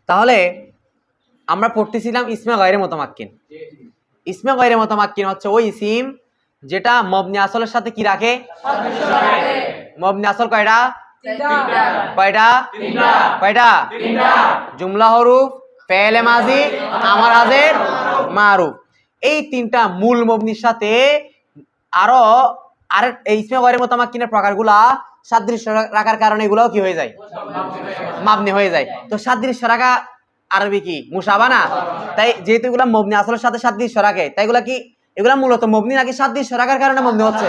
তাহলে আমরা পড়তেছিলাম ইসমে গায়রে মুতামাক্কিন। ইসমে গায়রে মুতামাক্কিন হচ্ছে ওই ইসিম যেটা মবনি আসলের সাথে কি রাখে? মবনি আসল কয়টা? কয়টা? কয়টা? জুমলা হরুফ, ফেলে মাজি, আমার হাজের, মারুফ। এই তিনটা মূল মবনির সাথে আরো আরেক ইসমে গায়রে মুতামাক্কিনের প্রকারগুলা সাদৃশ্য রাখার কারণে এগুলাও কি হয়ে যায়? মাবনি হয়ে যায়। তো সাদৃশ্য রাখা আরবি কি? মুসাবা না? তাই যেহেতু এগুলা মবনি আসলের সাথে সাদৃশ্য রাখে, তাই এগুলা কি? এগুলা মূলত মবনি নাকি সাদৃশ্য রাখার কারণে মবনি হচ্ছে?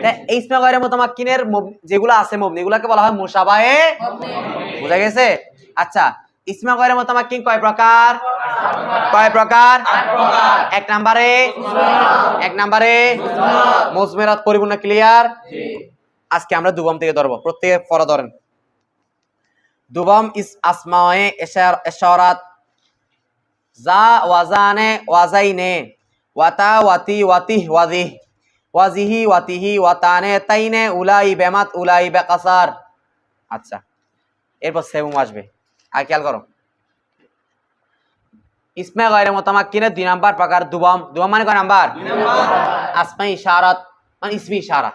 তাই এই ইসমে গায়রে মুতামাক্কিনের যেগুলো আছে মবনি, এগুলাকে বলা হয় মুসাবায়ে মবনি। বুঝা গেছে? আচ্ছা, ইসমে গায়রে মুতামাক্কিন কয় প্রকার? কয় প্রকার? এক নম্বরে মুজমিরাত পরিপূর্ণ ক্লিয়ার। আজকে আমরা দুবম থেকে ধরবো, প্রত্যেকে পড়া ধরেন। দুবম ইস আসমায়ে ইশারাত যা ওয়াজানে ওয়াজাইনে ওয়াতা ওয়াতি ওয়াতিহ ওয়াজিহ ওয়াজিহি ওয়াতিহি ওয়াতানে তাইনে উলাই বেমাত উলাই বেকাসার। আচ্ছা, এরপর সেবুম আসবে, আর খেয়াল করো। ইসমে গায়রে মুতামাক্কিনের 2 নাম্বার প্রকার দুবম। দুবম মানে কয় নাম্বার? 2 নাম্বার। আসমা ইশারাত মানে ইসমি ইশারা।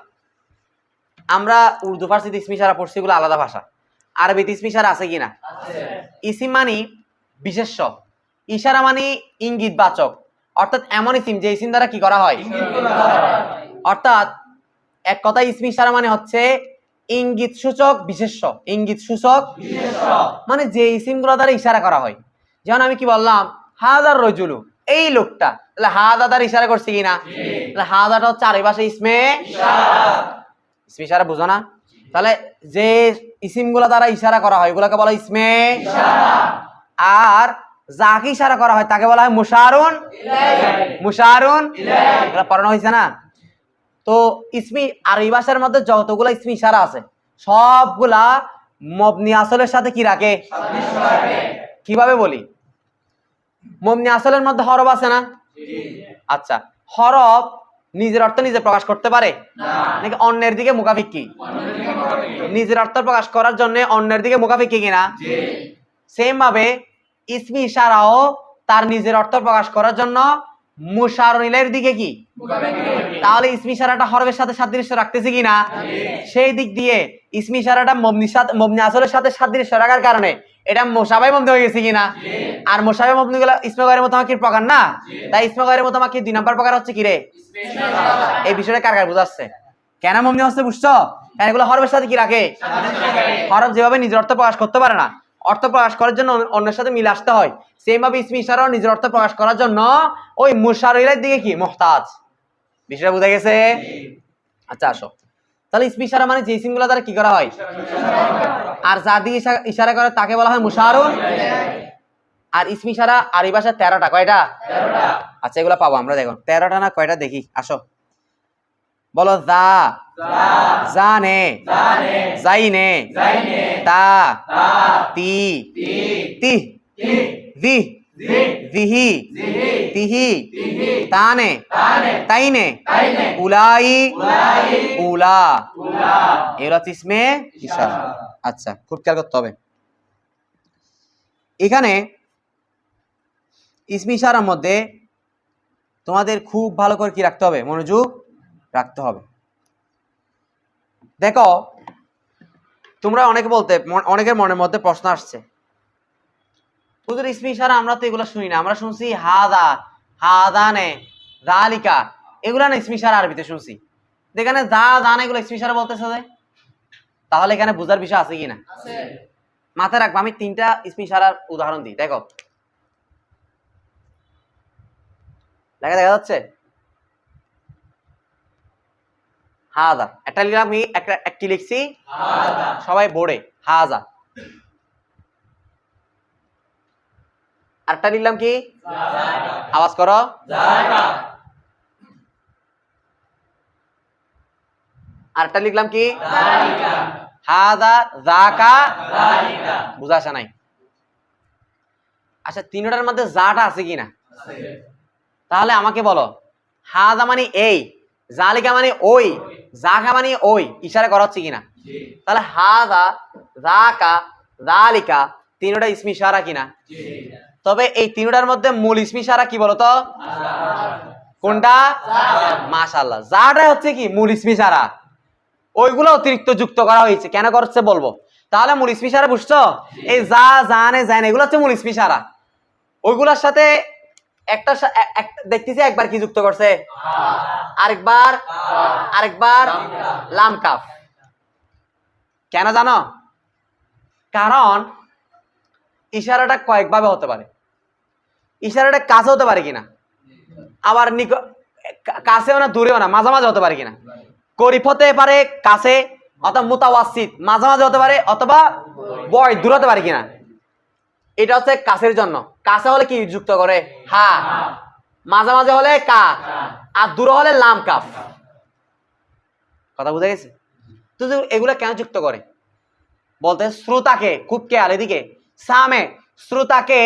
আমরা উর্দু ফার্সিতে ইসমি ইশারা পড়ছি, এগুলো আলাদা ভাষা। আরবিতে ইসমি ইশারা আছে কিনা? আছে। ইসিম মানে বিশেষ্য, ইশারা মানে ইঙ্গিতবাচক, অর্থাৎ এমন ইসিম যে ইসিম দ্বারা কি করা হয়? অর্থাৎ এক কথা ইসমি ইশারা মানে হচ্ছে ইঙ্গিত সূচক বিশেষ্য। ইঙ্গিত সূচক বিশেষ্য মানে যে ইসিমগুলো দ্বারা ইশারা করা হয়। যেমন আমি কি বললাম? হাজার রজুলু, এই লোকটা। তাহলে হাজা দ্বারা ইশারা করছি কিনা? তাহলে হাজাটা হচ্ছে আরবি ভাষায় ইসমে ইশারা। ইসমে ইশারা বুঝো না? তাহলে যে ইসিমগুলো দ্বারা ইশারা করা হয় এগুলোকে বলা হয় ইসমে ইশারা। আর যাকে ইশারা করা হয় তাকে বলা হয় মুশারুন ইলাইহি। মুশারুন ইলাইহি, এটা পড়ানো হয়েছে না? তো ইসমি আরবি ভাষার মধ্যে যতগুলো ইসমি ইশারা আছে সবগুলা মবনি আসলের সাথে কি রাখে? সাদৃশ্য রাখে। কিভাবে বলি? মবনি আসলের মধ্যে হরফ আছে না? আচ্ছা, হরফ নিজের অর্থ নিজে প্রকাশ করতে পারে নাকি অন্যের দিকে মুখাফিক্ষি? নিজের অর্থ প্রকাশ করার জন্য অন্যের দিকে মুখাফিক্ষি কিনা? সেম ভাবে ইসমি ইশারাও তার নিজের অর্থ প্রকাশ করার জন্য মুশারুন ইলাইহির দিকে কি? তাহলে ইসমি ইশারাটা হরফের সাথে সাদৃশ্য রাখতেছে কিনা? সেই দিক দিয়ে ইসমি ইশারাটা মবনি আসলের সাথে সাদৃশ্য রাখার কারণে এটা মুশাবাহে মবনি হয়ে গেছে কিনা? আর মুশাবাহে মবনিগুলো ইসমে গায়রে মুতামাক্কিন প্রকার না? তাই ইসমে গায়রে মুতামাক্কিন 2 নাম্বার প্রকার হচ্ছে কি রে? এই বিষয়টা কার কার বুঝাচ্ছে? কেন মবনি হচ্ছে বুঝছো? কারণ এগুলো হরফের সাথে কি রাখে? হরফ যেভাবে নিজের অর্থ প্রকাশ করতে পারে না, অর্থ প্রকাশ করার জন্য অন্যের সাথে মিল আসতে হয়, সেম ভাবে ইসমি ইশারাও নিজের অর্থ প্রকাশ করার জন্য ওই মুশারুন ইলাইহির দিকে কি? মুহতাজ। বিষয়টা বুঝা গেছে? আচ্ছা আসো, তাহলে ইসমি ইশারা মানে যে ইসিমগুলো দ্বারা কি করা হয়? আর যা দিয়ে ইশারা করে তাকে বলা হয় মুশারুন। আর ইসমি ইশারা আরবি ভাষায় 13টা। কয়টা? 13টা। আচ্ছা, এগুলো পাবো আমরা, দেখো 13টা না কয়টা দেখি। আসো বলো। যা জানে, জাইনে, তা, তি, তিহ, দি, দিহি, তিহি, তানে, তাইনে, উলাই, উলা। এগুলো হচ্ছে ইসমে ইশারা। আচ্ছা, খুব খেয়াল করতে হবে। এখানে ইসমি ইশারার মধ্যে তোমাদের খুব ভালো করে কি রাখতে হবে? মনোযোগ রাখতে হবে। দেখো, তোমরা অনেকে অনেকের মনের মধ্যে প্রশ্ন আসছে, হুজুর ইসমি ইশারা আমরা তো এগুলো শুনি না, আমরা শুনছি হাদা, হাদানে, যালিকা, এগুলা না ইসমি ইশারা আরবিতে শুনছি। এখানে যা জানে এগুলো ইসমি ইশারা বলতেছে যে, তাহলে এখানে বোঝার বিষয় আছে কিনা? আছে। মাথায় রাখবো, আমি 3টা ইসমি ইশারার উদাহরণ দিই। দেখো, দেখা যাচ্ছে হাজা, একটা লিখলাম, আমি একটি লিখছি সবাই বোর্ডে হাজা, আরেকটা লিখলাম কি? আওয়াজ করো। আরেকটা লিখলাম কি? হাজা, যাকা, বুঝা আসা নাই? আচ্ছা, 3টার মধ্যে যাটা আছে কিনা? তাহলে আমাকে বলো, হাজা মানে এই, জালিকা মানে ওই, যাকা মানে ওই, ইশারা করা হচ্ছে কিনা? তাহলে হাজা, যাকা, যালিকা তিনটা ইসমি ইশারা কিনা? তবে এই তিনটার মধ্যে মূল ইসমি ইশারা কি বলতো? কোনটা? মাশাআল্লাহ, যাটা হচ্ছে কি মূল ইসমি ইশারা, ওইগুলো অতিরিক্ত যুক্ত করা হয়েছে। কেন করছে বলবো। তাহলে মূল ইসমি ইশারা বুঝছো? এই যা, জানে, জানে, এগুলো হচ্ছে মূল ইসমি ইশারা। ওইগুলোর সাথে একটা দেখতেছি একবার কি যুক্ত করছে, আরেকবার লাম কাফ। কেন জানো? কারণ ইশারাটা কয়েকভাবে হতে পারে। ইশারাটা কাছে হতে পারে কিনা, আবার কাছেও না দূরেও না, মাঝামাঝি হতে পারে কিনা। করিব হতে পারে কাছে, অথবা মুতাওয়াসিত মাঝামাঝি হতে পারে, অথবা বয় দূর হতে পারে কিনা। এটা হচ্ছে কাছের জন্য। কাছে হলে কি যুক্ত করে? হা। মাঝামাঝি হলে কা, আর দূর হলে লাম কাফ। কথা বুঝা গেছে? তো এগুলা কেন যুক্ত করে বলতে, শ্রোতাকে খুব খেয়াল, এদিকে সামে শ্রোতাকে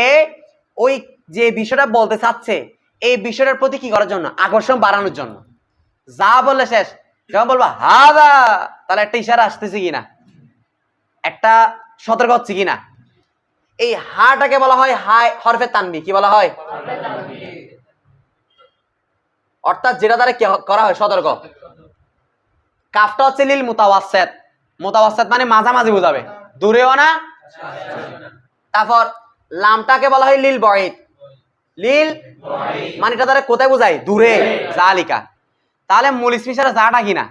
ওই যে বিষয়টা বলতে চাচ্ছে এই বিষয়টার প্রতি কি করার জন্য? আকর্ষণ বাড়ানোর জন্য। যা বললে শেষ, যেমন বলবা হাদা, তাহলে একটা ইশারা আসতেছে কিনা, একটা সতর্ক হচ্ছে কিনা। এই হাটাকে বলা হয় হাই হরফে তানবি। কি বলা হয়? অর্থাৎ যেটা দ্বারা করা হয় সতর্ক। কাফটা হচ্ছে লিল মুতাওয়াসসিত। মুতাওয়াসসিত মানে মাঝামাঝি বোঝাবে, দূরেও না। তারপর লামটাকে বলা হয় লিল বাঈদ। লিল মানে এটা দ্বারা কোথায় বোঝায়? দূরে, জালিকা। তাহলে মূল ইসমি ইশারা যাটা কিনা,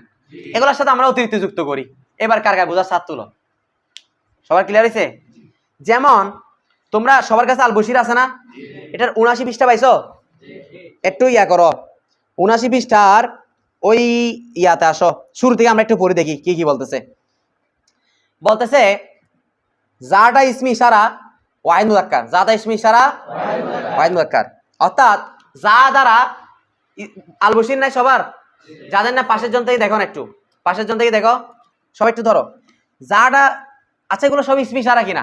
এগুলোর সাথে আমরা অতিরিক্ত যুক্ত করি। এবার কার কার বোঝার সাথ তুলো। সবার ক্লিয়ার হয়েছে? যেমন তোমরা সবার কাছে আল বশির আছে না? এটার ৭৯ পৃষ্ঠা পাইছো? একটু ইয়া করো, ৭৯ পৃষ্ঠার ওই ইয়াতে আসো, শুরু থেকে আমরা একটু পড়ে দেখি কি কি বলতেছে। বলতেছে যাটা ইসমি ইশারা ওয়াহিদ মুযাক্কার, যাটা ইসমি ইশারা ওয়াহিদ মুযাক্কার, অর্থাৎ যা দ্বারা আল বশির নাই সবার, যাদের না পাশের জন থেকে দেখো না, একটু পাশের জন থেকে দেখো, সবাই একটু ধরো। যাটা আচ্ছা, এগুলো সব ইসমি ইশারা কিনা?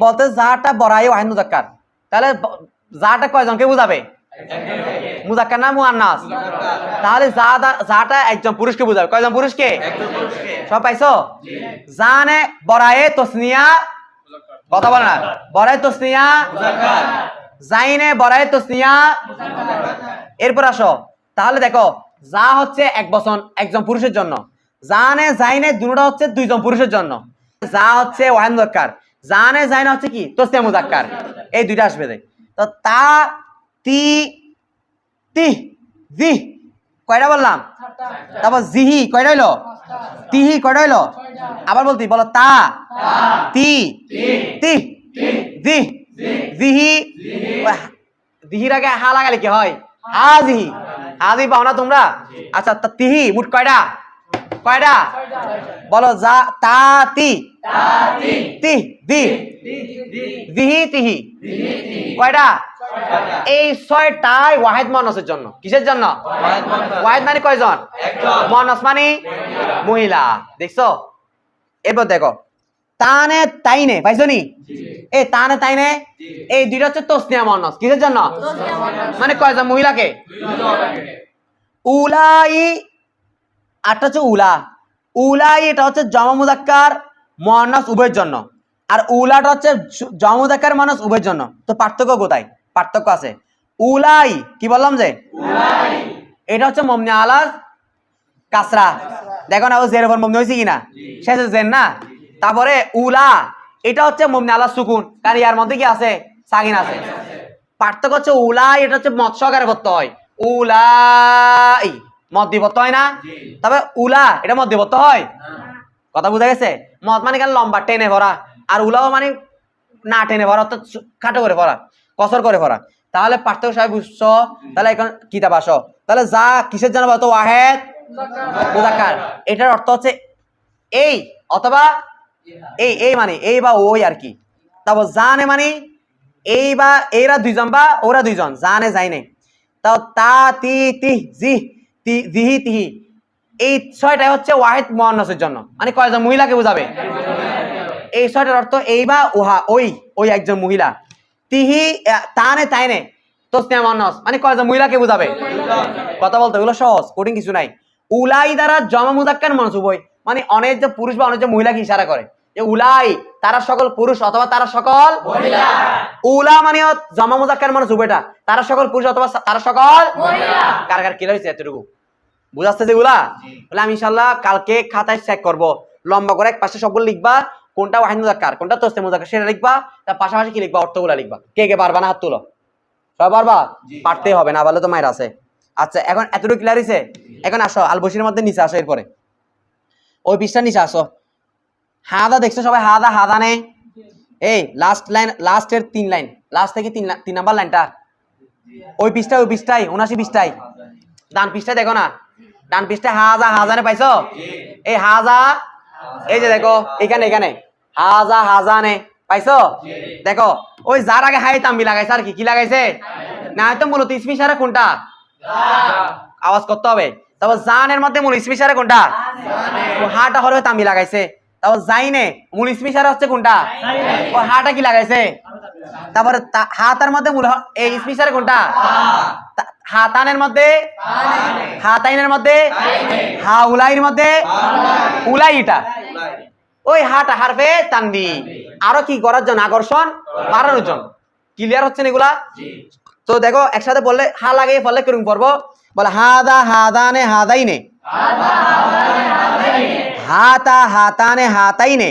বলতে যাটা বড়াই ওয়াহিদ মুযাক্কার, তাহলে যাটা কয়জনকে বুঝাবে? মুযাক্কার না মুআন্নাস? তাহলে যাটা একজন পুরুষকে বুঝাবে। কয়জন পুরুষকে? সব পাইছো? জানে বড়ায়ে তসনিয়া, কথা বলে না, বড়ায়ে তসনিয়া, জাইনে বড়ায়ে তসনিয়া। এরপর আসো, তাহলে দেখো যা হচ্ছে এক বচন একজন পুরুষের জন্য, জানে জাইনে দুটোটা হচ্ছে দুইজন পুরুষের জন্য। যা হচ্ছে ওয়াহিদ মুযাক্কার, জানে জাইনে হচ্ছে কি তসনিয়া মুযাক্কার, এই দুইটা আসবে। তো তা তি তি জি কয়টা বললাম? তারপর জিহি কয়টা হইলো? তিহি কয়টা হইলো? আবার বলতি বলো তা তি তি জি জিহি। জিহির আগে হা লাগালে কি হয়? হাজিহি। হাজি পাও না তোমরা? আচ্ছা, তা তিহি মোট কয়টা? কয়টা বলো? যা তা তি তি দি জিহি তিহি, কয়টা? এই ছয়টাই ওয়াহিদ মুআন্নাসের জন্য। কিসের জন্য? ওয়াহিদ মানে কয়জন? মুআন্নাস মানে মহিলা। দেখছো? এরপর দেখো তানে তাইনে, পাইছো নি? এই তানে তাইনে এই দুইটা হচ্ছে তসনিয়া মুআন্নাস। কিসের জন্য? মানে কয়জন মহিলাকে? উলাই, আটটা হচ্ছে উলা। উলাই এটা হচ্ছে জমা মুযাক্কার মুআন্নাস উভয়ের জন্য, আর উলাটা হচ্ছে জমা মুযাক্কার মুআন্নাস উভয়ের জন্য। তো পার্থক্য কোথায়? পার্থক্য আছে। উলাই কি বললাম যে এটা হচ্ছে মবনি আলা কাসরা। দেখো না ও জের উপর মবনি হয়েছে কিনা, শেষে জের না। তারপরে উলা এটা হচ্ছে মবনি আলা সুকুন, কারণ ইয়ার মধ্যে কি আছে? সাকিন আছে। পার্থক্য হচ্ছে উলাই এটা হচ্ছে মদ সহকারে পড়তে হয়। উলাই মধ্যবিভক্ত হয় না? তবে উলা এটা মধ্যবিভক্ত হয়। কথা বুঝা গেছে? মদ মানে কেন লম্বা টেনে ভরা, আর উলাও মানে না টেনে ভরা, অর্থাৎ খাটো করে ভরা, কসর করে ভরা। তাহলে পার্থক্য সবাই বুঝছো? তাহলে এখন কিতাব আসো। তাহলে যা কিসের জন্য বলতো? ওয়াহিদ মুযাক্কার। এটার অর্থ হচ্ছে এই অথবা এই মানে এই বা ওই আর কি। তারপর জানে মানে এই বা এরা দুইজন বা ওরা দুইজন, জানে যাইনে। তাও তা তি তি জি জিহি তিহি, এই ছয়টাই হচ্ছে ওয়াহিদ মুআন্নাসের জন্য, মানে কয়জন মহিলাকে বুঝাবে? এই ছয়টার অর্থ এই বা ওহা ওই একজন মহিলা। তিহি তানে তাইনে তসনিয়া মুআন্নাস, মানে কয়জন মহিলাকে বুঝাবে? কথা বলতে এগুলো সহজ, কঠিন কিছু নাই। উলাই দ্বারা জমা মুযাক্কার মুআন্নাস উভয়, মানে অনেকজন পুরুষ বা অনেকজন মহিলাকে ইশারা করে। যে উলাই তারা সকল পুরুষ অথবা তারা সকল মহিলা। উলা মানে জামা মুজাক্কার মানে যুবেটা, তারা সকল পুরুষ অথবা তারা সকল মহিলা। কার কার কি হইছে এতটুকু বুঝাচ্ছে যেগুলা? বলে আমি ইনশাআল্লাহ কালকে খাতায় চেক করব, লম্বা করে এক পাশে সবগুলো লিখবা, কোনটা ওয়াহিদ মুজাক্কার কোনটা তাসনিয়া মুজাক্কার সেটা লিখবা, তার পাশাপাশি কি লিখবা অর্থগুলা লিখবা। কে কে পারবা না হাত তুলো। সবাই পারবা? পারতেই হবে, না পারলে তো মায়ের আছে। আচ্ছা এখন এতটুকু ক্লিয়ার হইছে? এখন আসো আলবশির মধ্যে নিচে আসো, এরপরে ওই পৃষ্ঠার নিচে আসো। হাদা দেখছো সবাই? হাদা হাদানে এই লাস্ট লাইন, লাস্টের 3 লাইন, লাস্ট থেকে 3 নাম্বার লাইনটা ওই পৃষ্ঠায়, ওই পৃষ্ঠায় 79 পৃষ্ঠায় ডান পৃষ্ঠায় দেখো না, ডান পৃষ্ঠায় হাজা হাজানে পাইছো? এই হাজা এই যে দেখো এখানে, এখানে হাজা হাজানে পাইছো? দেখো ওই যার আগে হাই তাম্বি লাগাইছে আর কি কি লাগাইছে না, হয়তো মূলত ইসমি ইশারা কোনটা আওয়াজ করতে হবে। তারপর জানের মধ্যে মূল ইসমি ইশারা কোনটা? হাটা হরফে তাম্বি লাগাইছে। তারপর জাইনে মূল ইসমি ইশারা হচ্ছে কোনটা? ও হাটা কি লাগাইছে? তারপরে হাতার মধ্যে মূল এই ইসমি ইশারা কোনটা? হাতানের মধ্যে, হাতাইনের মধ্যে, হাউলাইর মধ্যে উলাইটা, ওই হাটা হারফে তানবি আরো কি করার জন্য? আকর্ষণ বাড়ানোর জন্য। ক্লিয়ার হচ্ছে না এগুলা? তো দেখো একসাথে বললে হা লাগিয়ে পড়লে কিরকম পড়বো? বলে হাদা হাদানে হাদাইনে, হাতা হাতানে হাতাইনে,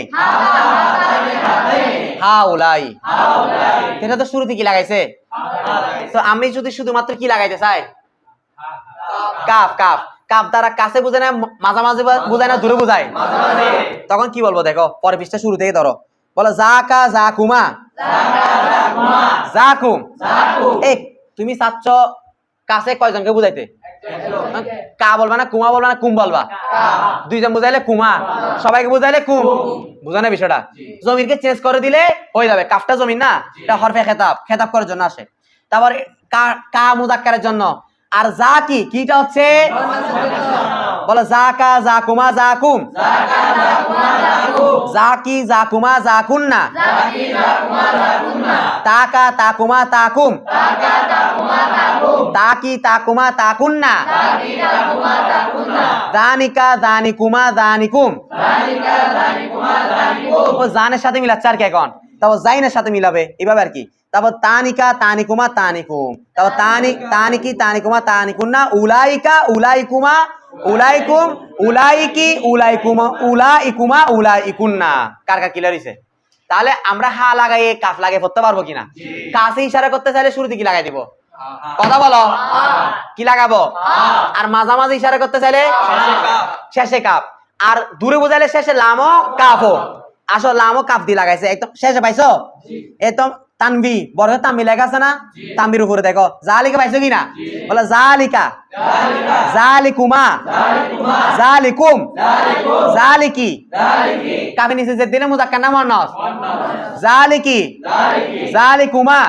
হাউলাই। এটা তো শুরুতে কি লাগাইছে? তো আমি যদি শুধুমাত্র কি লাগাইতে চাই? কাফ। কাফ কাফ দ্বারা কাছে বোঝায় না, মাঝামাঝি বোঝায় না, দূরে বোঝায়? তখন কি বলবো দেখো, পরের পৃষ্ঠা শুরু থেকে ধরো। বলো জাকা জাকুমা, জাকুম। এই তুমি চাচ্ছ কাছে কয়জনকে বুঝাইতে? কা বলবা না, কুমা বলবা না, কুম বলবা? দুইজন বুঝাইলে কুমা, সবাইকে বুঝাইলে কুম। বুঝা না বিষয়টা? জমিরকে চেঞ্জ করে দিলে হয়ে যাবে। কাফটা জমিন না, এটা হরফে খেতাব, খেতাব করার জন্য আসে। তারপর কা মুজাক্কারের জন্য। আর যা কি কিটা হচ্ছে? বলো জাকা জাকুমা জাকুম, জাকি জাকুমা জাকুন্না, তাকা তাকুমা তাকুম, তাকি তাকুমা তাকুন্না, দানিকা দানিকুমা দানিকুম। ও জানের সাথে মিলাচ্ছে আর কি এখন, তারপর জাইনের সাথে মিলাবে এইভাবে আর কি। তারপর তানিকা তানিকুমা তানিকুম, তারপর তানিকি তানিকুমা তানিকুন্না, উলাইকা উলাইকুমা উলাইকুম, উলাইকি উলাইকুমা উলাইকুমা উলাইকুন্না। কার কার ক্লিয়ার হইছে? তাহলে আমরা হা লাগাই কাফ লাগাই পড়তে পারবো কিনা? কাছে ইশারা করতে চাইলে শুরুতে কি লাগাই দিব? কথা বলো, কি লাগাবো? আর মাঝামাঝি ইশারা করতে চাইলে শেষে কাফ, আর দূরে বোঝাইলে শেষে লামো কাফো। আসো লামো কাফ দিয়ে লাগাইছে একদম শেষে, পাইছো? একদম তানবি বড় তানবি লেখা আছে না, তানবির উপরে দেখো জালিকা পাইছো কিনা? বলে জালিকা, জালিকুমা, জালিকুম, জালিকি। কাফি নিচে যে দিলে মুজাক্কার না মুয়ান্নাস? জালিকি, জালিকুমা,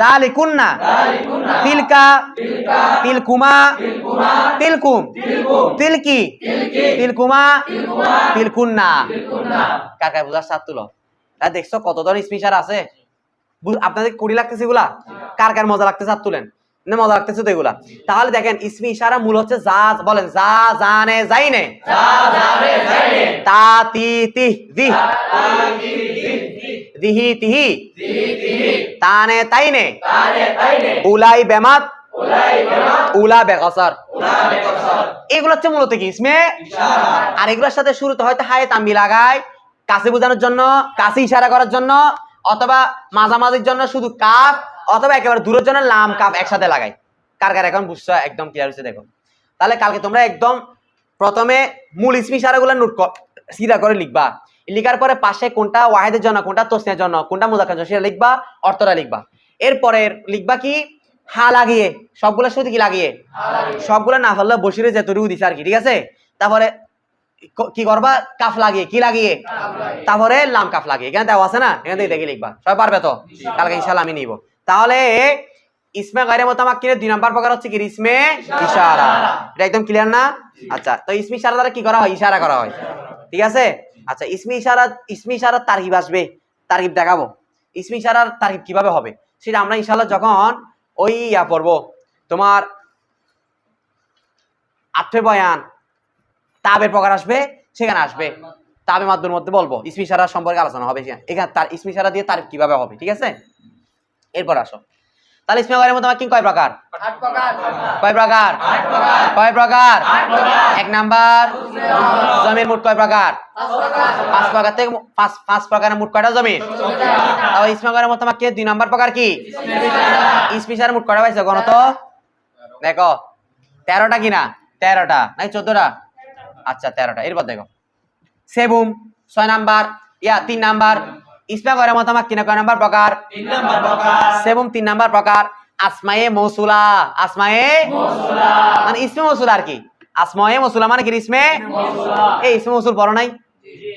জালিকুন্না, তিলকা, তিলকুমা, তিলকুম, তিলকি, তিলকুমা, তিলকুন্না। কাকা বুঝার সাথ তুলো। দেখছো কত ধরনের ইসমি ইশারা আছে? আপনাদের কুড়ি লাগতেছে এগুলা? কার কার মজা লাগতেছে হাত তুলেন না? মজা লাগতেছে তো এগুলা? তাহলে দেখেন ইসমি ইশারা মূল হচ্ছে যা, বলেন যা জানে যাইনে, তা তি তি দি, দিহি তিহি, তানে তাইনে, উলাই বেমাত, উলা বেগসর। এগুলো হচ্ছে মূলত কি ইসমে ইশারা। আর এগুলোর সাথে শুরুতে হয়তো হায়ে তাম্বি লাগায় কাছে বোঝানোর জন্য, কাছে ইশারা করার জন্য, অথবা মাঝামাঝির জন্য শুধু কাফ, অথবা একেবারে দূরের জন্য লাম কাফ একসাথে লাগাই। কার কার এখন বুঝছো? একদম ক্লিয়ার হচ্ছে দেখো। তাহলে কালকে তোমরা একদম প্রথমে মূল ইসমি ইশারাগুলো নোট সিধা করে লিখবা। লিখার পরে পাশে কোনটা ওয়াহিদের জন্য, কোনটা তাসনিয়ার জন্য, কোনটা মুজাক্কার জন্য সেটা লিখবা, অর্থটা লিখবা। এরপরে লিখবা কি হা লাগিয়ে, সবগুলোর সাথে কি লাগিয়ে, সবগুলো না পারলে বসিরে যেতটুকু দিছে আর কি, ঠিক আছে? তারপরে কি করবা? কাফ লাগিয়ে, কি লাগিয়ে? তারপরে লাম কাফ লাগিয়ে। এখানে দেওয়া আছে না, এখান থেকে দেখে লিখবা। সবাই পারবে তো? কালকে ইনশাআল্লাহ আমি নিব। তাহলে ইসমে গায়রে মুতামাক্কিনের 2 নাম্বার প্রকার হচ্ছে কি ইসমে ইশারা। এটা একদম ক্লিয়ার না? আচ্ছা, তো ইসমে ইশারা দ্বারা কি করা হয়? ইশারা করা হয়, ঠিক আছে? আচ্ছা, ইসমে ইশারার তারকিব আসবে, তারকিব দেখাবো। ইসমে ইশারার তারকিব কিভাবে হবে সেটা আমরা ইনশাআল্লাহ যখন ওই পড়বো তোমার আত্মে বয়ান তাবের প্রকার আসবে সেখানে আসবে। তাবে মাদ্দুর মধ্যে বলবো ইসমি ইশারা সম্পর্কে আলোচনা হবে এখানে তার ইসমি ইশারা দিয়ে তারিফ কিভাবে হবে, ঠিক আছে? এরপর আসো, তাহলে ইসমে গয়রে মুতামাক্কিন কয় প্রকার? 8 প্রকার। কয় প্রকার? 8 প্রকার। কয় প্রকার? 8 প্রকার। এক নাম্বার জমির মোট কয় প্রকার? 5 প্রকার। 5 প্রকার থেকে 5 প্রকারের মোট কয়টা জমির? 14টা। তাও ইসমে গয়রে মুতামাক্কিন 2 নাম্বার প্রকার কি? ইসমি ইশারা মোট কয়টা পাইছো গণ তো? দেখো 13টা কিনা? 13টা নাকি 14টা? আচ্ছা 13টা। এরপর দেখো সেবুম 6 নাম্বার 3 নাম্বার ইসমে গয়রে মুতামাক্কিন কয় নাম্বার প্রকার? 3 নাম্বার প্রকার। সেবুম 3 নাম্বার প্রকার আসমায়ে মৌসুলা। আসমায়ে মৌসুলা মানে ইসমে মৌসুলা আর কি। আসমায়ে মৌসুলা মানে কি? ইসমে মৌসুলা। এই ইসমে মৌসুল পড়ো নাই? জি।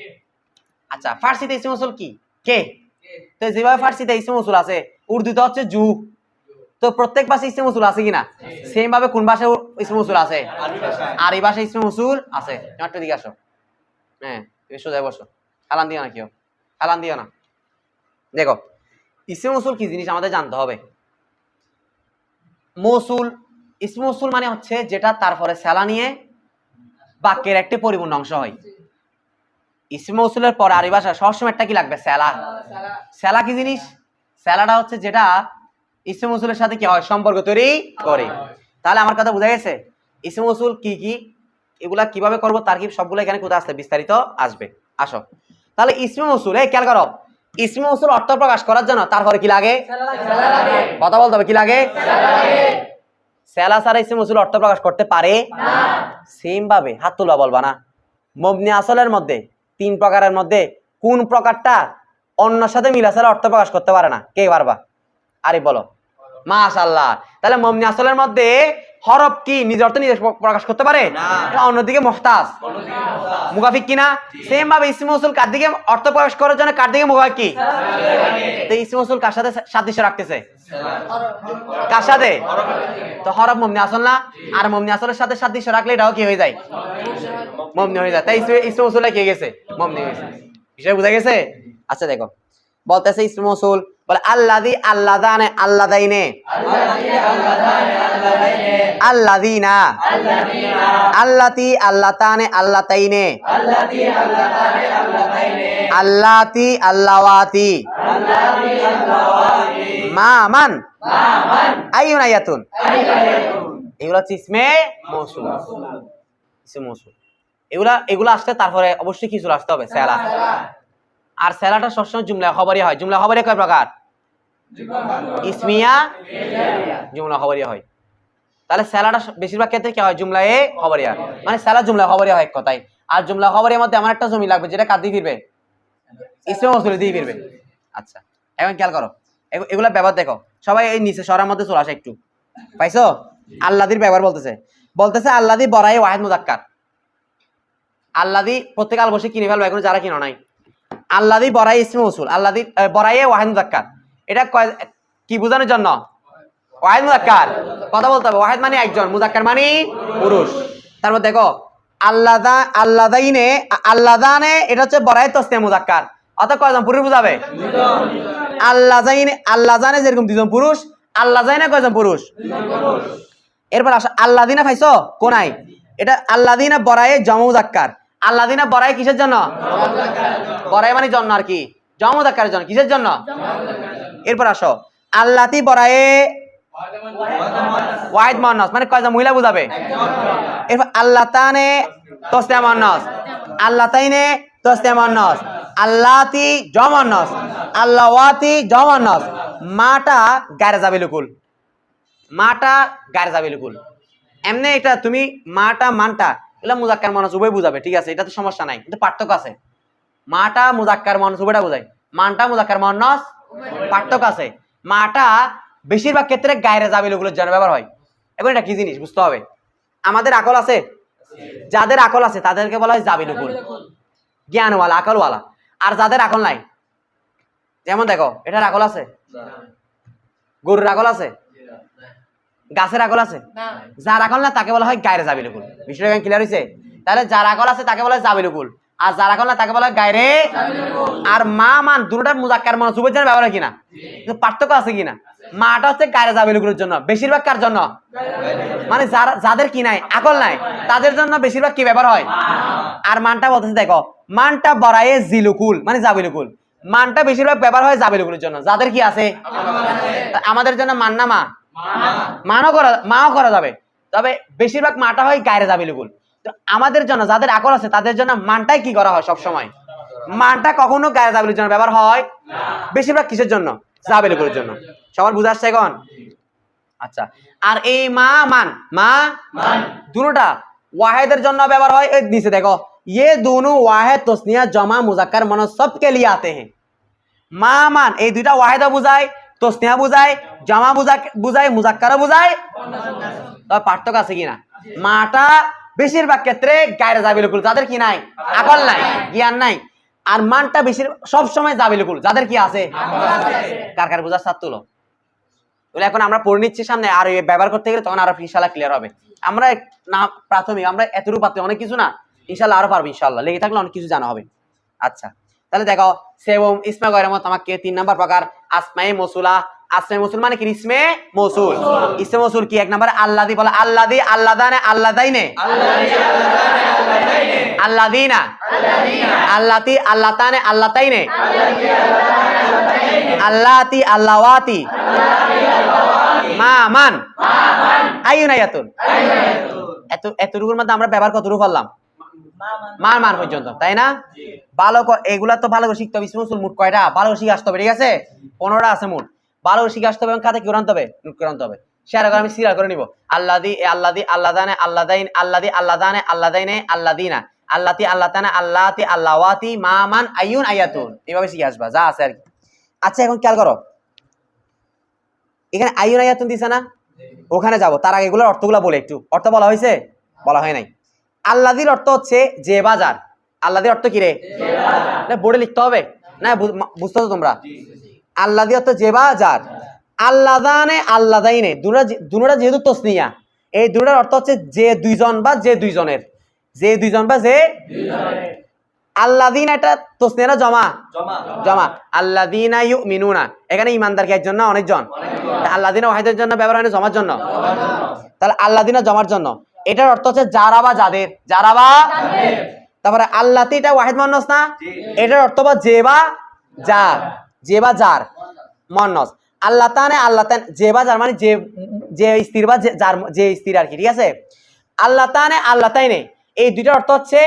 আচ্ছা ফার্সিতে ইসমে মৌসুল কি? কে? তো যেভাবে ফার্সিতে ইসমে মৌসুল আছে, উর্দুতে হচ্ছে জু। তো প্রত্যেক ভাষায় ইসমে মৌসুল আছে কিনা? সেম ভাবে কোন ভাষায় ইসমে মৌসুল আছে? আরবি ভাষায় ইসমে মৌসুল আছে। একটু দিকে আসো। হ্যাঁ তুমি সোজা বসো, হালান দিও না, কেউ হালান দিও না। দেখো ইসমে মৌসুল কি জিনিস আমাদের জানতে হবে। মৌসুল, ইসমে মৌসুল মানে হচ্ছে যেটা তারপরে সেলা নিয়ে বাক্যের একটি পরিপূর্ণ অংশ হয়। ইসমে মৌসুলের পর আরবি ভাষা সবসময় একটা কি লাগবে? সেলা। সেলা কি জিনিস? সেলাটা হচ্ছে যেটা ইসমে মৌসুলের সাথে কি হয়? সম্পর্ক তৈরি করে। তাহলে আমার কথা বোঝা গেছে? ইসমে মৌসুল কি কি, এগুলা কিভাবে করব তার কি সবগুলো এখানে কোথায় আসবে? বিস্তারিত আসবে। আসো তাহলে ইসমে মৌসুল, এই খেয়াল করো, ইসমে মৌসুল অর্থ প্রকাশ করার জন্য তারপরে কি লাগে? সেলা লাগে। কথা বলতে হবে, কি লাগে? সেলা লাগে। সেলা ছাড়া ইসমে মৌসুল অর্থ প্রকাশ করতে পারে না। সেম ভাবে হাত তুলা বলবা না। মবনি আসলের মধ্যে 3 প্রকারের মধ্যে কোন প্রকারটা অন্য সাথে মিলা ছাড়া অর্থ প্রকাশ করতে পারে না? কে পারবা? আরে বলো। মাশাআল্লাহ। তাহলে মবনি আসলের মধ্যে হরফ কি নিজের অর্থ নিজে প্রকাশ করতে পারে না, অন্যদিকে মুখতাজ, মুগাফিক কিনা? সেম ভাবে ইসমে মৌসুল কার দিকে অর্থ প্রকাশ করার জন্য কার দিকে মুগাফিক কি? তো ইসমে মৌসুল কার সাথে সাদৃশ্য রাখতেছে? কার সাথে? তো হরফ মবনি আসল না, আর মবনি আসলের সাথে সাদৃশ্য রাখলে এটাও কি হয়ে যায়? মবনি হয়ে যায়। তাই ইসমে মৌসুলে কি গেছে? মবনি হয়েছে। বিষয় বুঝা গেছে? আচ্ছা দেখো বলতেছে ইসমে মৌসুল বলে আল্লাযী আল্লাযানে আল্লাযাইনে আল্লাযীনা আল্লাতী আল্লাতানে আল্লাতাইনে আল্লাতী আল্লাওয়াতি মা মান আইয়ুন আয়াতুন। এগুলো হচ্ছে ইসমে মৌসুল। ইসমে মৌসুল এগুলা আসতে তারপরে অবশ্যই কিছু আসতে হবে, সেলা। আর সেলাটা সবসময় জুমলা খবরিয়া হয়। জুমলা খবরিয়া কয় প্রকার? ইসমিয়া, জুমলা খবরিয়া হয়। তাহলে সেলাটা বেশিরভাগ ক্ষেত্রে কি হয়? জুমলায়ে খবরিয়া, মানে সেলা জুমলা খবরিয়া হয় এক কথায়। আর জুমলা খবরিয়ার মধ্যে আমার একটা জমি লাগবে যেটা কার দিয়ে ফিরবে? ইসমে মৌসুল দিয়ে ফিরবে। আচ্ছা এখন খেয়াল করো এগুলা ব্যবহার দেখো। সবাই এই নিচে সরার মধ্যে চলে আসে একটু, পাইছো? আল্লাদির ব্যবহার বলতেছে আল্লাদি বরাই ওয়াহিদ মুযাক্কার। আল্লাদি প্রত্যেক আল বসে কিনে ফেলবো এখন যারা কিনো নাই। আল্লাদি বরাই ইসমে মৌসুল, আল্লাদি বরাইয়ে ওয়াহিদ মুযাক্কার। এটা কি বোঝানোর জন্য? ওয়াহিদ মুযাক্কার। কথা বলতে হবে। ওয়াহিদ মানে একজন, মুযাক্কার মানে পুরুষ। তারপর দেখো আল্লাদাইনে আল্লাদানে এটা হচ্ছে বরাই তসনিয়া মুযাক্কার, অর্থাৎ কয়জন পুরুষ বুঝাবে? আল্লাজানে যেরকম 2 জন পুরুষ, আল্লাজাইনে কয়জন পুরুষ? 2 জন পুরুষ। এরপর আসো আল্লাদিনা পাইছো কোনায়? এটা আল্লাদিনা বরাইয়ে জমা মুযাক্কার। আল্লাদিনা বরাই কিসের জন্য? বরাই মানে জন্য আর কি, জমা মুযাক্কারের জন্য। কিসের জন্য? এরপর আসো আল্লাতি বরাইয়ে ওয়াহিদ মুআন্নাস, মানে কয়জন মহিলা বুঝাবে? এরপর আল্লাতানে তসনিয়া মুআন্নাস, আল্লাতাইনে তসনিয়া মুআন্নাস, আল্লাতি জমা মুআন্নাস, আল্লাওয়াতি জমা মুআন্নাস। মাটা গায়রে যাবিলুকুল, মাটা গায়রে যাবিলুকুল। এমনি এটা তুমি মাটা মানটা এগুলা মুযাক্কার মুআন্নাস উভয় বুঝাবে, ঠিক আছে, এটা তো সমস্যা নাই, কিন্তু পার্থক্য আছে। মাটা মুযাক্কার মুআন্নাস উভয়টা বোঝায়, মানটা মুযাক্কার মুআন্নাস পার্থক্য আছে। মাটা বেশিরভাগ ক্ষেত্রে গায়রে যাবিলুকুলের জন্য ব্যবহার হয়। এখন এটা কি জিনিস বুঝতে হবে। আমাদের আকল আছে, যাদের আকল আছে তাদেরকে বলা হয় যাবিলুকুল, জ্ঞানওয়ালা, আকলওয়ালা। আর যাদের আকল নাই, যেমন দেখো এটার আকল আছে, গরুর আকল আছে, গাছের আকল আছে, যার আকল না তাকে বলা হয় গায়রে যাবিলুকুল। বিষয়টা ক্লিয়ার হয়েছে? তাহলে যার আকল আছে তাকে বলা হয় যাবিলুকুল, আর যারা আকল নাই তাকে বলা হয় গায়রে, আর মা মান দুটোটা মুজাক্কার মুয়ান্নাস উভয়ের জন্য ব্যবহার হয় কিনা, কিন্তু পার্থক্য আছে কিনা। মাটা হচ্ছে গায়রে জাবিলুগুলোর জন্য, বেশিরভাগ কার জন্য, মানে যাদের কি নাই আকল নাই তাদের জন্য বেশিরভাগ কি ব্যবহার হয়। আর মানটা বলতেছে দেখো, মানটা বরায়ে জিলুকুল মানে জাবিলুকুল, মানটা বেশিরভাগ ব্যবহার হয় জাবিলুগুলোর জন্য যাদের কি আছে। আমাদের জন্য মান না মা, মাও করা যাবে, তবে বেশিরভাগ মাটা হয় গায়রে জাবিলুকুল। তো আমাদের জন্য যাদের আকল আছে তাদের জন্য মানটাই কি করা হয় সব সময়, মানটা কখনো গায়রে জাবিলুর জন্য ব্যবহার হয়, বেশিরভাগ কিসের জন্য, জাবিলুগুলোর জন্য। সবার বুঝা আসছে এখন? আচ্ছা, আর এই মা মান দুটোটা ওয়াহেদের জন্য ব্যবহার হয়। এই নিচে দেখো, ये दोनों वाहिद तस्निया जमा मुजक्कर मुअन्नस सब के लिए आते हैं। মা মান এই দুইটা ওয়াহিদা বুঝায়, তসনিয়া বুঝায়, জামা বুঝায়, মুজাক্কার বুঝায়। তবে পার্থক্য আছে কিনা, মাটা বেশিরভাগ ক্ষেত্রে গায়রে জাবিলুকুল যাদের কি নাই আকল নাই জ্ঞান নাই, আর মানটা বেশির সব সময় জাবিলুকুল যাদের কি আছে। কার কার বুঝার সাথ তুলো। এখন আমরা পড়ে নিচ্ছি, সামনে আর ব্যবহার করতে গেলে তখন আরো ইনশাআল্লাহ ক্লিয়ার হবে। আমরা না প্রাথমিক আমরা এতটুকু পাতে অনেক কিছু না, ইনশাআল্লাহ আরো পারবো, ইনশাআল্লাহ লেগে থাকলে অনেক কিছু জানা হবে। আচ্ছা তাহলে দেখো, সেবম ইসমে গয়রে আমাকে 3 নাম্বার প্রকার আসমায়ে মৌসুলা। আসমায়ে মৌসুল মানে কি, ইসমে মৌসুল। ইসমে মৌসুল কি, 1 নাম্বার আল্লাযী, বলে আল্লাযী, আল্লাদানে, আল্লাদাইনে, আল্লাযীনা, আল্লাতী, আল্লাতানে, আল্লাতাইনে, আল্লাতী, আল্লাওয়াতি, মা মান, আইয়ুন আয়াতুন। এতটুকুর মধ্যে আমরা ব্যবহার কতটুকু পারলাম, মান পর্যন্ত, তাই না? ভালো এগুলা তো ভালো করে শিখতে হবে। ইসমে মৌসুল মোট কয়টা, ভালো করে শিখে আসতে হবে, ঠিক আছে? 15টা আছে মোট, ভালো করে শিখে আসতে হবে এবং খাতে কি আনতে হবে, নোট করে আনতে হবে। শেয়ার করে আমি সিরিয়াল করে নিব। আল্লাযী, আল্লাযী, আল্লাদানে, আল্লাদাইন, আল্লাযী, আল্লাদানে, আল্লাদাইনে, আল্লাযীনা, আল্লাতী, আল্লাতানে, আল্লাতী, আল্লাওয়াতি, মা মান, আইয়ুন আয়াতুন, এইভাবে শিখে আসবা যা আছে আর কি। আচ্ছা এখন খেয়াল করো, এখানে আইয়ুন আয়াতুন দিছে না, ওখানে যাব তার আগে এগুলোর অর্থগুলো বলে একটু। অর্থ বলা হয়েছে, বলা হয় নাই। আল্লাযীর অর্থ হচ্ছে যে বাজার। আল্লাযীর অর্থ কি রে, বোর্ডে লিখতে হবে না, বুঝতেছো তোমরা? আল্লাযী অর্থ যে বাজার। আল্লাদানে, আল্লাদাইনে, দুটোটা যেহেতু তসনিয়া, এই দুটোর অর্থ হচ্ছে যে দুইজন বা যে দুইজনের, যে দুইজন বা যে আল্লাযীনা, এটা তসনিয়া না জমা, জমা। আল্লাযীনা ইউমিনুনা, এখানে ইমানদার কি একজন না অনেকজন? আল্লাযীনা ওয়াহিদের জন্য ব্যবহার হয়, জমার জন্য। তাহলে আল্লাযীনা জমার জন্য, এটার অর্থ হচ্ছে যারা বা যাদের, যারা বা। তারপরে আল্লাতী, এটা ওয়াহিদ মুয়ান্নাস না, এটার অর্থ বা যে বা যার, যে বা যার মুয়ান্নাস। আল্লাতানে, আল্লাতান, যে বা যার মানে যে স্ত্রী বা যার, যে স্ত্রী আর কি, ঠিক আছে? আল্লাতানে, আল্লাতাইনে, এই দুইটার অর্থ হচ্ছে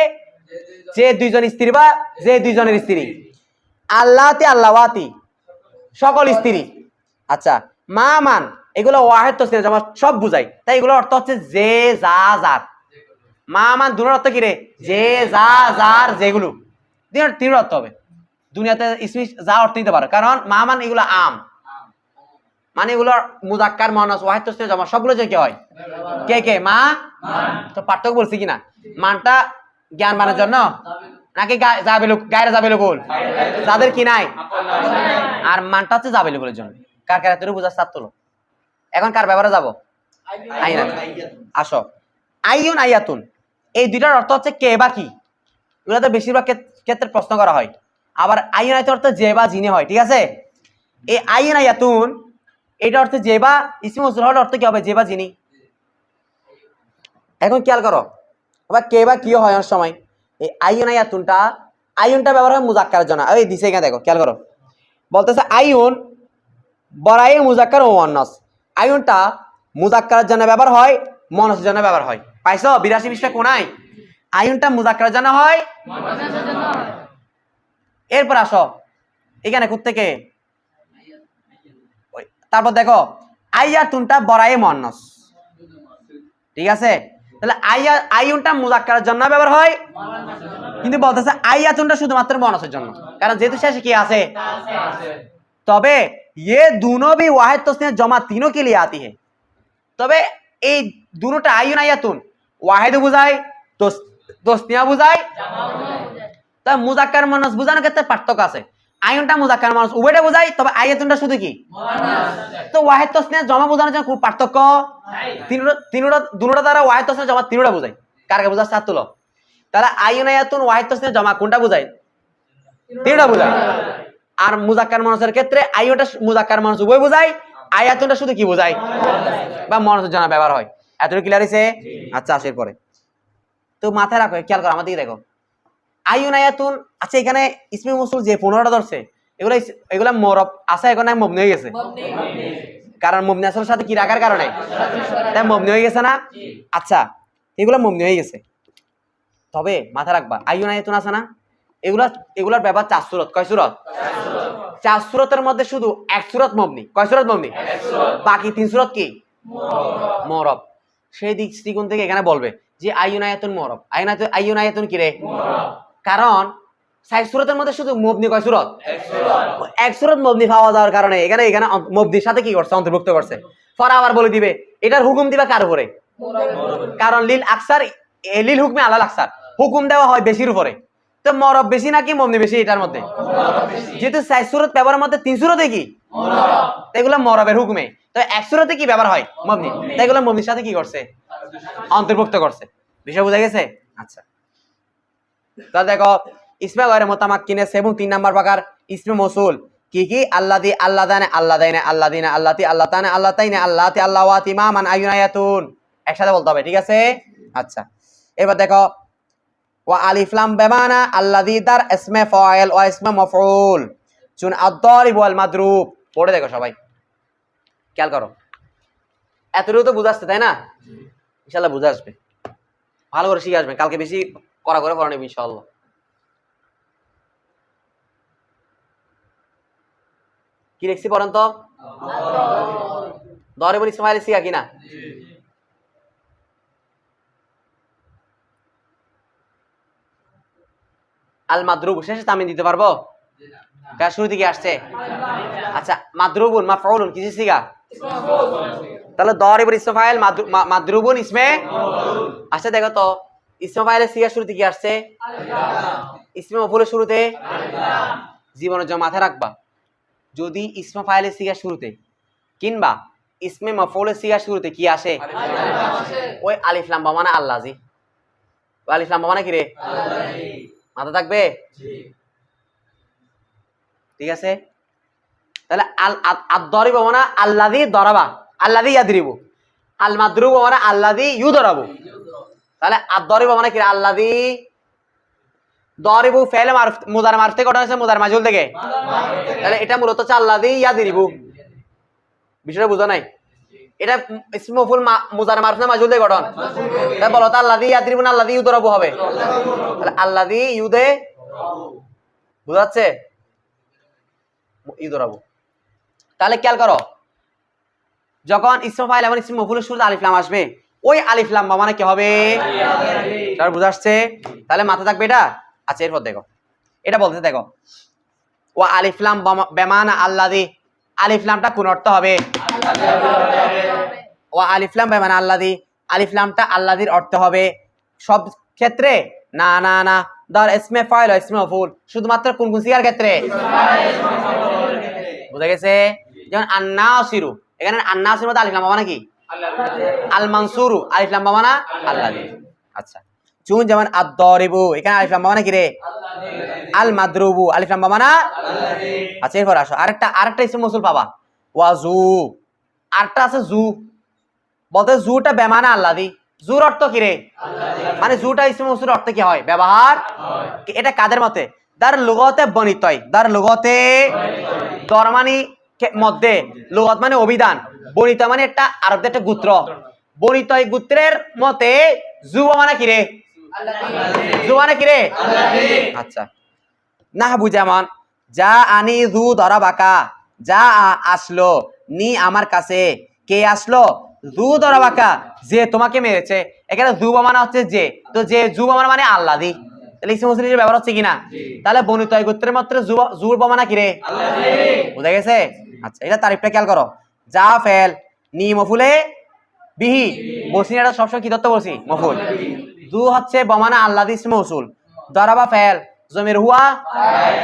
যে দুইজন স্ত্রী বা যে দুইজনের স্ত্রী। আল্লাতী, আল্লাওয়াতি, সকল স্ত্রী। আচ্ছা, মা মান, এগুলো ওয়াহিদ তসনিয়া জমা সব বুঝাই, তাই এগুলোর অর্থ হচ্ছে যে যা যার। মা মান দুটোর অর্থ কি রে, যে যা যার, যেগুলো তিন অর্থ হবে। দুনিয়াতে ইসমি যা অর্থ নিতে পারে, কারণ মা মান এগুলো আম, মানে এগুলো মুজাক্কার মুয়ান্নাস ওয়াহিদ তসনিয়া জমা সবগুলো যে কে হয়, কে কে মা। তো পার্থক্য বলছি কিনা, মানটা জ্ঞান মানের জন্য নাকি গায়রে জাবিলুকুল যাদের কি নাই, আর মানটা হচ্ছে জাবিলুকুলের জন্য। কার কার এত বুঝার সাথ তোলো। এখন কার ব্যাপারে যাব, আইয়াতুন। আসো, আইয়ুন আয়াতুন, এই দুইটার অর্থ হচ্ছে কে বা কি, এগুলো তো বেশিরভাগ ক্ষেত্রে প্রশ্ন করা হয়। আবার আইয়ুন আয়াতুন অর্থ যে বা যিনি হয়, ঠিক আছে? এই আইয়ুন আয়াতুন এটা অর্থে যে বা, ইসমে মৌসুল হওয়ার অর্থ কি হবে, যে বা যিনি। এখন খেয়াল করো, আবার কে বা কিও হয় অনেক সময়। এই আইয়ুন আয়াতুনটা, আইয়ুনটা ব্যবহার হয় মুজাক্কারের জন্য। এই দিছে এখানে দেখো, খেয়াল করো, বলতেছে আইয়ুন বরায়ে মুজাক্কার ও মুয়ান্নাস। আইয়ুনটা মুজাক্কারের জন্য ব্যবহার হয়, মুয়ান্নাসের জন্য ব্যবহার হয়। পাইছো 82 পৃষ্ঠা কোনায়, আইয়ুনটা মুজাক্কারের জন্য হয়, এরপর আসো এখানে কোত্থেকে, তারপর দেখো আইয়াতুনটা বরায়ে মুয়ান্নাস, ঠিক আছে? তাহলে আইয়ুনটা মুজাক্কারের জন্য ব্যবহার হয়, কিন্তু বলতেছে আইয়াতুনটা শুধুমাত্র মুয়ান্নাসের জন্য, কারণ যেহেতু শেষে কি আছে। তবে ये दोनों भी वाहिद तस्निया जमा तीनों के लिए आती है। তবে এই দুটোটা আইয়ুন আয়াতুন ওয়াহিদ বুঝায়, তসনিয়া বুঝায়, তবে মুজাক্কার মুয়ান্নাস বোঝানোর ক্ষেত্রে পার্থক্য আছে। আইয়ুনটা মুজাক্কার মুয়ান্নাস উভয়টা বোঝায়, তবে আয়াতুনটা শুধু কি মুয়ান্নাস। তো ওয়াহিদ তসনিয়া জমা বোঝানোর জন্য খুব পার্থক্য, দুটোটা দ্বারা ওয়াহিদ তসনিয়া জমা তিনটা বোঝায়। কার কার বুঝার সাথ তুলো। তাহলে আইনায়াতুন ওয়াহিদ তাসনিয়া জামা কোনটা বোঝায়? তিনটা বোঝায়। আর মুজাক্কার মুয়ান্নাসের ক্ষেত্রে আইওটা মুজাক্কার মুয়ান্নাস উভয় বোঝায়, আয়াতুনটা শুধু কি বোঝায়? বা মুয়ান্নাসের জন্য ব্যবহার হয়। এতটুকু ক্লিয়ার হইছে? আচ্ছা আসের পরে তো মাথায় রাখো, খেয়াল করো, আমার দিকে দেখো। আইনায়াতুন, আচ্ছা এখানে ইসমে মৌসুল যে 15টা ধরছে এগুলা মুরাব আছে, এখন মবনি হয়ে গেছে, কারণ মবনি আসলের সাথে কি রাখার কারণে তাই মবনি হয়ে গেছে না? আচ্ছা এগুলা মবনি হয়ে গেছে, তবে মাথা রাখবা আইনায়াতুন আছে না, এগুলার ব্যাপার 4 সূরত। কয় সূরত? 4 সূরতের মধ্যে শুধু এক সূরত মবনি। কয় সূরত মবনি? বাকি 3 সূরত কি মুরাব। সেই দৃষ্টিকোণ থেকে এখানে বলবে যে আইনায়াতুন মুরাব। আইনায়াতুন কি রে? কারণ 6 সূরতের মধ্যে শুধু মবনি কয় সূরত? এক সূরত মবনি পাওয়া যাওয়ার কারণে এখানে মবনির সাথে কি করছে? অন্তর্ভুক্ত করছে। পরে আবার বলে দিবে এটার হুকুম দিবা কার উপরে? কারণ লিল আকসার লিল হুকমে আলাল আকসার, হুকুম দেওয়া হয় বেশির উপরে। তো মরব বেশি নাকি মবনি বেশি? এটার মধ্যে যেহেতু 6 সূরত ব্যবহারের মধ্যে 3 সূরতে কি এগুলো মরবের হুকুমে, তো 1 সূরতে কি ব্যবহার হয়? মবনি। তাই এগুলো মবনির সাথে কি করছে? অন্তর্ভুক্ত করছে। বিষয় বোঝা গেছে? আচ্ছা তাহলে দেখো ইসমে গায়রে মুতামাক্কিনে 3 নাম্বার প্রকার ইসমে মৌসুল কি কি? আল্লাযী, আল্লাযানে, আল্লাযাইনে, আল্লাযিনা, আল্লাতী, আল্লাতানে, আল্লাতাইনে, আল্লাতী, আল্লাওয়াতি, মামান, আইনায়াতুন। একসাথে বলতে হবে, ঠিক আছে? আচ্ছা এবার দেখো ওয়া আলিফ লাম বেমানা আল্লাযী দার ইসমে ফাইল ওয়া ইসমে মাফউল চুন আদ-দারিব ওয়াল মাদরুব। পড়ে দেখো সবাই, খেয়াল করো। এতটুকু তো বুঝাচ্ছে তাই না? ইনশাআল্লাহ বুঝা আসবে, ভালো করে শিখে আসবে, কালকে বেশি করা করে পড়া নেবে ইনশাআল্লাহ। কি লিখছি পড়েন তো? দরিবুল ইসমাইল সিগা কিনা? আল মাদরুব শেষে তামিন দিতে পারবো? কার শুরু থেকে আসছে? আচ্ছা মাদরুবুন মাফউলুন কিসের সিগা? তাহলে দরিবুল ইসমে ফাইল মাদরুবুন ইসমে। আচ্ছা দেখো তো ইসমে ফাইলের সিগা শুরুতে কি আসছে? ইসমে মাফউলের শুরুতে জীবনের জন্য মাথায় রাখবা, যদি ইসমে ফাইলের সিগা শুরুতে কিংবা ইসমে মাফউলের সিগা শুরুতে কি আসে? ওই আলিফ লাম বা মানে আল্লাযী। ওই আলিফ লাম বা মানে কি রে? মাথা থাকবে? ঠিক আছে? তাহলে আদ-দারিব মানে আল্লাযী দারাবা, আল্লাযী ইয়াদরিবু। আল মাদরুব মানে আল্লাযী ইউদরাবু। তাহলে আদ-দারিব মানে কি? আল্লাযী। দারিবু ফেল মারুফ, মুজার মারুফ থেকে গঠন হয়েছে মুজার মাজহুল থেকে, তাহলে এটা মূলত হচ্ছে আল্লাযী ইয়াদরিবু। বিষয়টা বুঝা নাই? এটা ইসমে মাফউল মুজার মারুফ না মাজহুল থেকে গঠন? তাহলে বলো তো আল্লাযী ইয়াদরিবু না আল্লাযী ইউদরাবু হবে? তাহলে আল্লাযী ইউদে, বুঝাচ্ছে? ইউদরাবু। তাহলে খেয়াল করো, যখন ইসমে ফাইল এবং ইসমে মাফউলের শুরুতে আলিফ লাম আসবে, ওই আলিফ লাম বা মানে কি হবে? তাহলে বুঝাচ্ছে? তাহলে মাথা থাকবে এটা। আচ্ছা এরপর দেখো, এটা বলতে দেখো ওয়া আলিফ লাম বেমানা আল্লাযী, আলিফ লামটা কোন অর্থ হবে? ওয়া আলিফ লাম বেমানা আল্লাযী, আলিফ লামটা আল্লাযীর অর্থ হবে সব ক্ষেত্রে? না না না, ধর ইসমে ফাইল ও ইসমে মাফউল শুধুমাত্র কোন কোন সিগার ক্ষেত্রে? বুঝা গেছে? যেমন আন-নাসিরু, এখানে আন-নাসির মধ্যে আলিফ লাম মানে কি? আল মানসুরু, আলিফ লাম মানে আল্লাযী। আচ্ছা চুন যেমন আদ-দারিবু, এখানে আলিফ লাম মানে কি রে? আল মাদরুবু, আলিফ লাম মানে আল্লাযী। আচ্ছা এরপর আসো আরেকটা ইসমে মৌসুল পাবা, ওয়াজু। আরেকটা আছে জু, বলতে জুটা বেমানা আল্লাযী। জুর অর্থ কি রে? মানে জুটা ইসমে মৌসুলের অর্থ কি হয়? ব্যবহার। এটা কাদের মতে? দার লুগতে বর্ণিত হয়, দার লুগতে দরমানি মধ্যে, লুগত মানে অভিধান, বর্ণিত মানে একটা আরবদের একটা গোত্র, বর্ণিত এই গোত্রের মতে জু মানে কি রে? জু মানে কি রে? আচ্ছা নাহবু যেমন যা আনি জু দরাবাকা, যা আসলো, নি আমার কাছে, কে আসলো? জু দরাবাকা, যে তোমাকে মেরেছে। এখানে জু মানে হচ্ছে যে, তো যে জু মানে আল্লাযী। তাহলে ইসমে মৌসুল ব্যবহার হচ্ছে কিনা? তাহলে বর্ণিত এই গোত্রের মাত্র জুর মানে কি রে? আল্লাযী। বুঝা গেছে? আচ্ছা এটা তারিফটা খেয়াল করো, যা ফেল নি মফুলে বিহি, বলছি এটা সবসময় কি ধরতে বলছি? মফুল। জু হচ্ছে বমানা আল্লাযী ইসমে মৌসুল, দরাবা ফেল, জমির হুয়া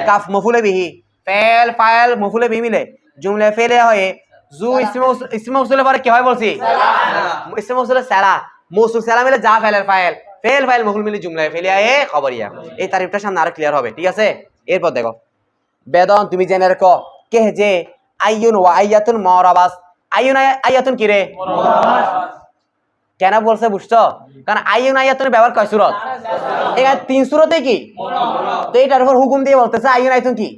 কাফ মফুলে বিহি, ফেল ফাইল মফুলে বিহি মিলে জুমলা ফেলে হয়ে জু ইসমে মৌসুলের পরে কি হয় বলছি? ইসমে মৌসুলের সেলা, মৌসুল সেলা মিলে যা ফেলের ফাইল, ফেল ফাইল মফুল মিলি জুমলায় ফেলিয়া এ খবরিয়া এই তারিফটার সামনে আরো ক্লিয়ার হবে ঠিক আছে এরপর দেখো বেদন তুমি জেনে রাখো কে যে আইয়ুন ওয়া আইয়াতুন মুরাবাস আইয়ুন আইয়াতুন কি রে কেন বলছে বুঝছো কারণ আইয়ুন আইয়াতুন ব্যবহার কয় সূরত এখানে 3 সূরতে কি তো এটার উপর হুকুম দিয়ে বলতেছে আইয়ুন আইয়াতুন কি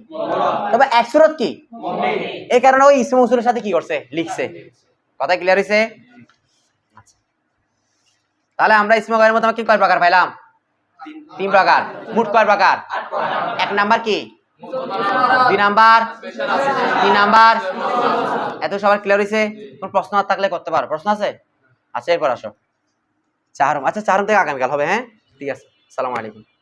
তবে এক সূরত কি এই কারণে ওই ইসমে মৌসুলের সাথে কি করছে লিখছে কথা ক্লিয়ার হইছে তাহলে আমরা ইসমে গায়ের মধ্যে কি কয় প্রকার পাইলাম 3 প্রকার মোট কয় প্রকার 1 নাম্বার কি 2 নাম্বার 3 নাম্বার এত সবার ক্লিয়ার হইছে কোন প্রশ্ন আর থাকলে করতে পারো প্রশ্ন আছে আচ্ছা এরপর আসো চারম আচ্ছা চারম থেকে আগামীকাল হবে হ্যাঁ ঠিক আছে আসসালামু আলাইকুম